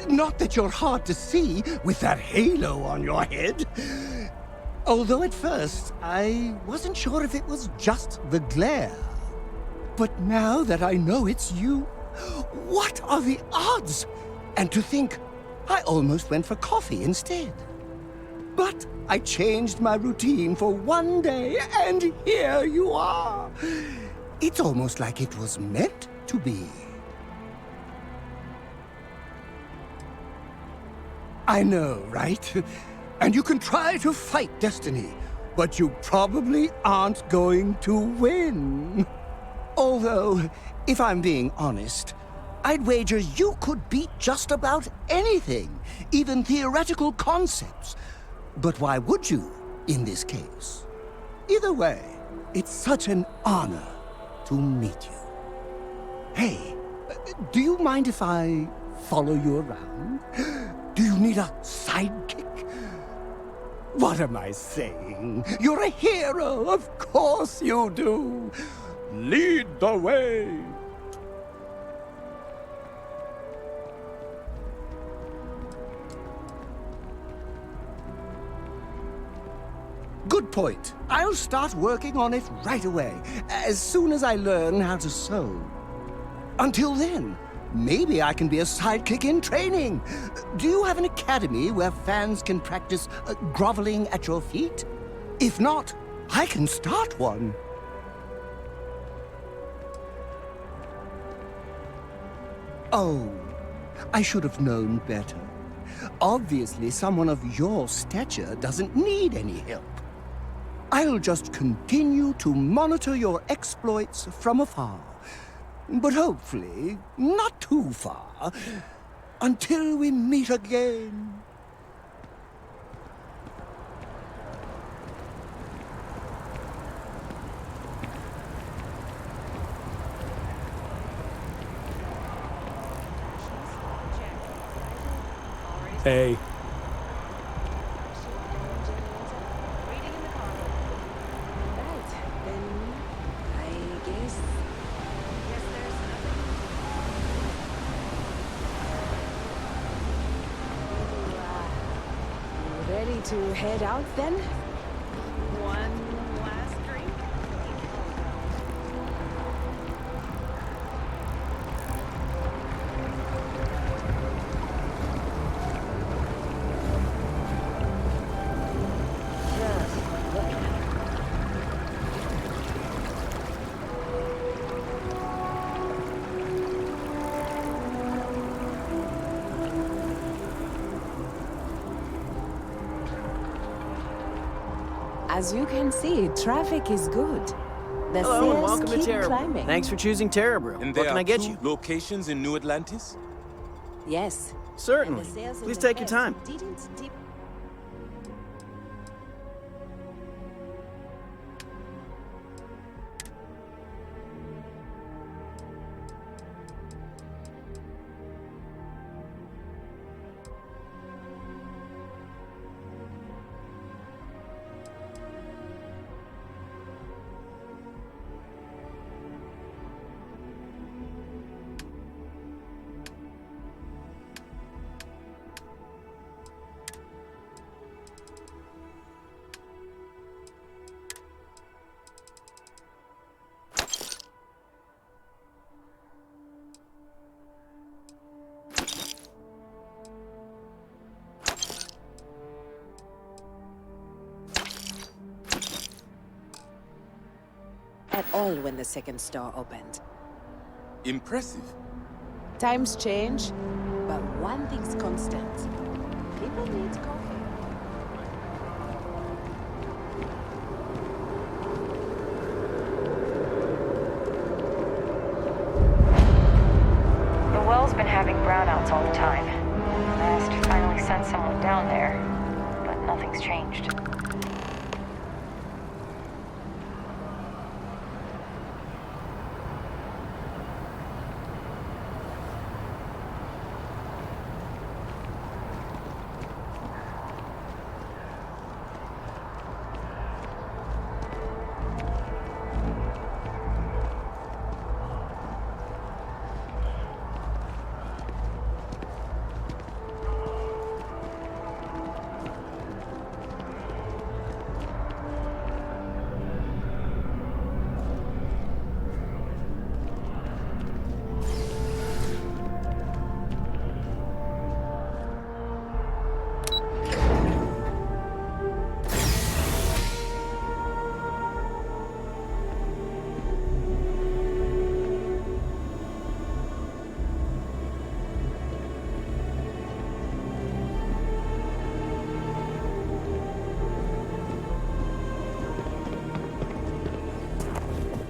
Speaker 20: Not that you're hard to see with that halo on your head. Although at first, I wasn't sure if it was just the glare. But now that I know it's you, what are the odds? And to think, I almost went for coffee instead. But I changed my routine for one day, and here you are. It's almost like it was meant to be. I know, right? And you can try to fight destiny, but you probably aren't going to win. Although, if I'm being honest, I'd wager you could beat just about anything, even theoretical concepts. But why would you, in this case? Either way, it's such an honor to meet you. Hey, do you mind if I follow you around? Do you need a sidekick? What am I saying? You're a hero, of course you do. Lead the way. Good point. I'll start working on it right away, as soon as I learn how to sew. Until then, maybe I can be a sidekick in training. Do you have an academy where fans can practice groveling at your feet? If not, I can start one. Oh, I should have known better. Obviously, someone of your stature doesn't need any help. I'll just continue to monitor your exploits from afar. But hopefully, not too far, until we meet again.
Speaker 18: Hey.
Speaker 3: Ready to head out then? One last drink? As you can see, traffic is good. The
Speaker 21: Hello and
Speaker 3: sales
Speaker 21: welcome to
Speaker 3: keep
Speaker 21: Terra Brew.
Speaker 3: climbing.
Speaker 21: Thanks for choosing Terra Brew.
Speaker 6: And
Speaker 21: What
Speaker 6: there
Speaker 21: can
Speaker 6: are
Speaker 21: I get
Speaker 6: two
Speaker 21: you?
Speaker 6: locations in New Atlantis?
Speaker 3: Yes.
Speaker 21: Certainly.
Speaker 3: And the sales in
Speaker 21: Please
Speaker 3: the
Speaker 21: take your
Speaker 3: West
Speaker 21: time.
Speaker 3: didn't dip. At all when the second store opened.
Speaker 6: Impressive.
Speaker 3: Times change, but one thing's constant. People need coffee.
Speaker 9: The well's been having brownouts all the time. Nest finally sent someone down there, but nothing's changed.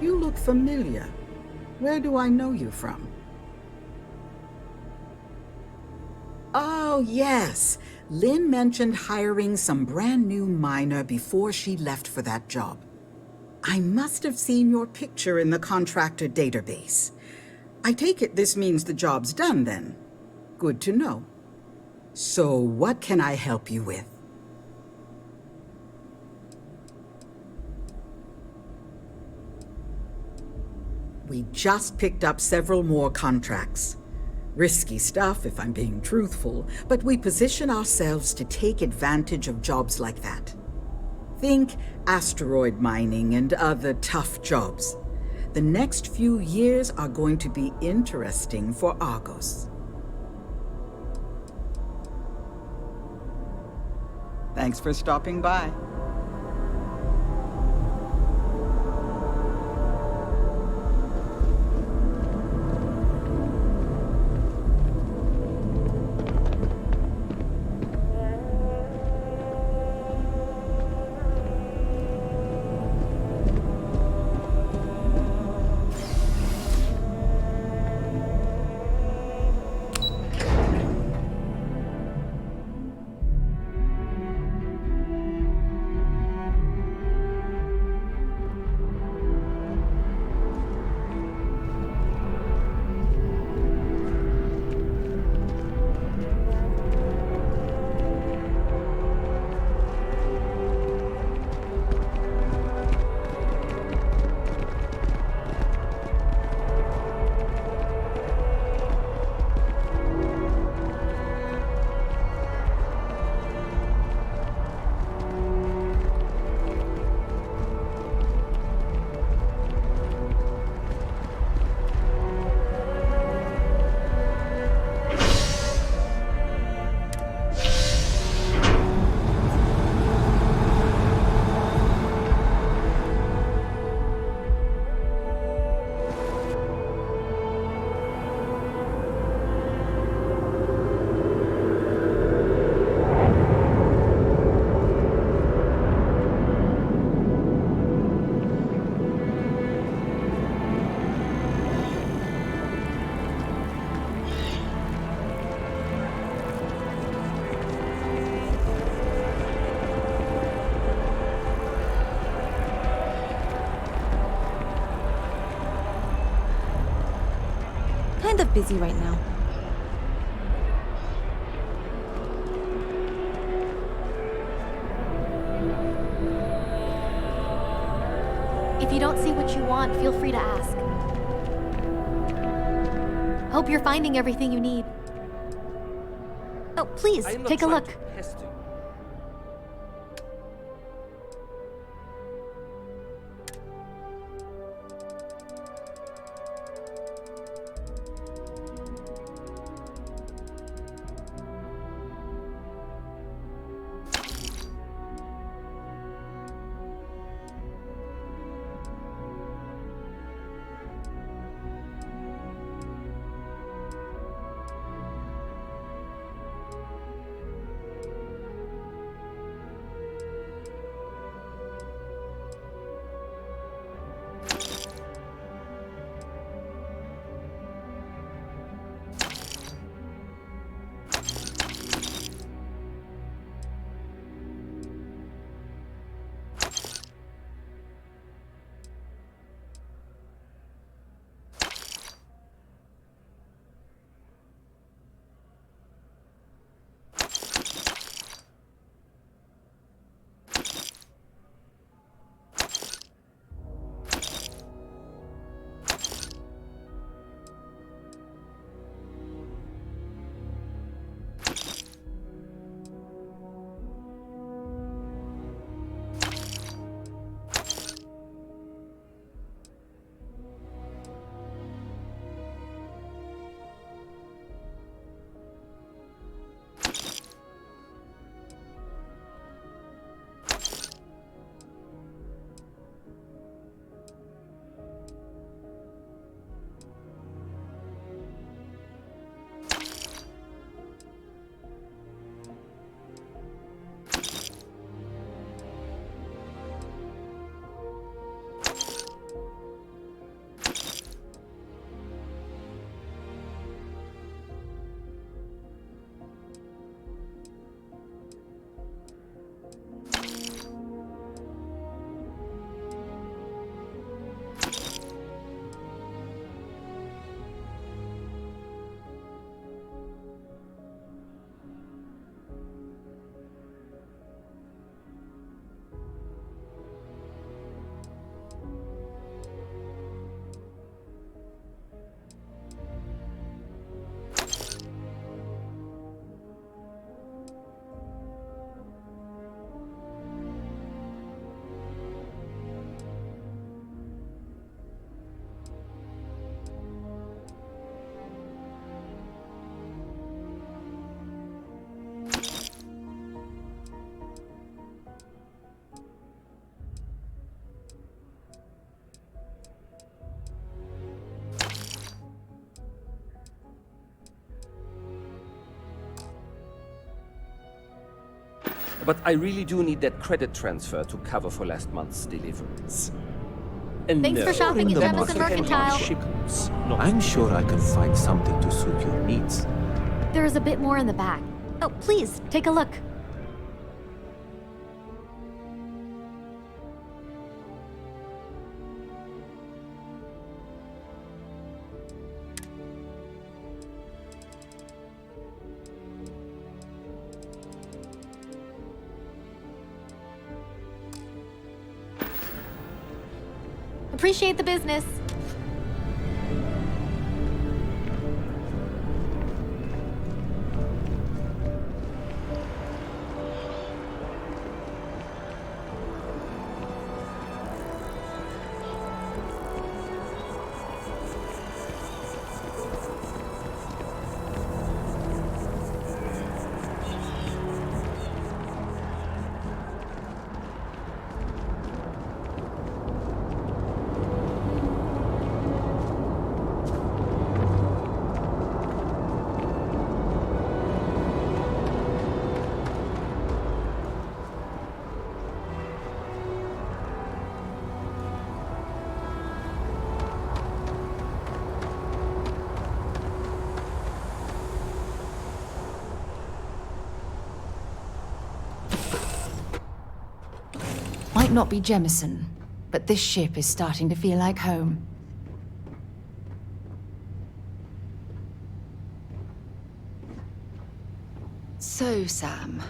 Speaker 22: You look familiar. Where do I know you from? Oh, yes. Lynn mentioned hiring some brand new miner before she left for that job. I must have seen your picture in the contractor database. I take it this means the job's done then. Good to know. So what can I help you with? We just picked up several more contracts. Risky stuff, if I'm being truthful, but we position ourselves to take advantage of jobs like that. Think asteroid mining and other tough jobs. The next few years are going to be interesting for Argos. Thanks for stopping by.
Speaker 11: Kind of busy right now.
Speaker 4: If you don't see what you want, feel free to ask. Hope you're finding everything you need. Oh, please, take a look.
Speaker 7: But I really do need that credit transfer to cover for last month's deliveries. And
Speaker 4: Thanks
Speaker 7: no,
Speaker 4: for shopping at
Speaker 7: that
Speaker 4: Jefferson
Speaker 7: was
Speaker 4: Mercantile.
Speaker 7: shipments, not
Speaker 21: I'm sure I can find something to suit your needs.
Speaker 4: There is a bit more in the back. Oh, please, take a look. Appreciate the business.
Speaker 5: Might not be Jemison, but this ship is starting to feel like home. So, Sam,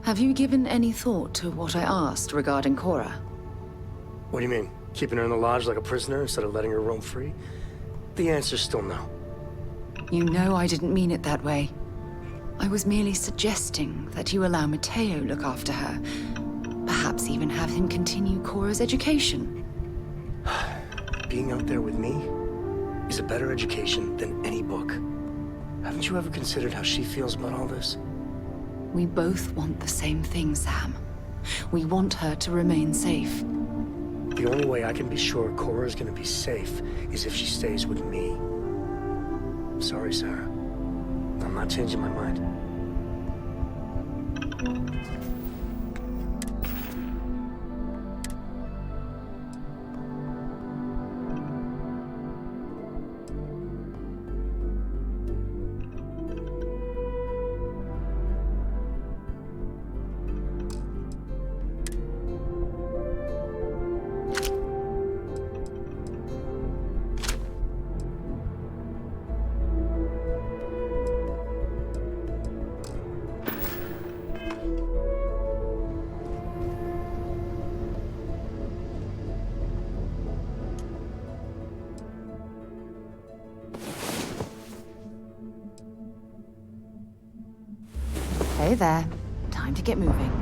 Speaker 5: have you given any thought to what I asked regarding Cora?
Speaker 10: What do you mean? Keeping her in the lodge like a prisoner instead of letting her roam free? The answer's still no.
Speaker 5: You know I didn't mean it that way. I was merely suggesting that you allow Mateo look after her. Perhaps even have him continue Cora's education.
Speaker 10: Being out there with me is a better education than any book. Haven't you ever considered how she feels about all this?
Speaker 5: We both want the same thing, Sam. We want her to remain safe.
Speaker 10: The only way I can be sure Cora's gonna be safe is if she stays with me. Sorry, Sarah. I'm not changing my mind.
Speaker 5: Hey there. Time to get moving.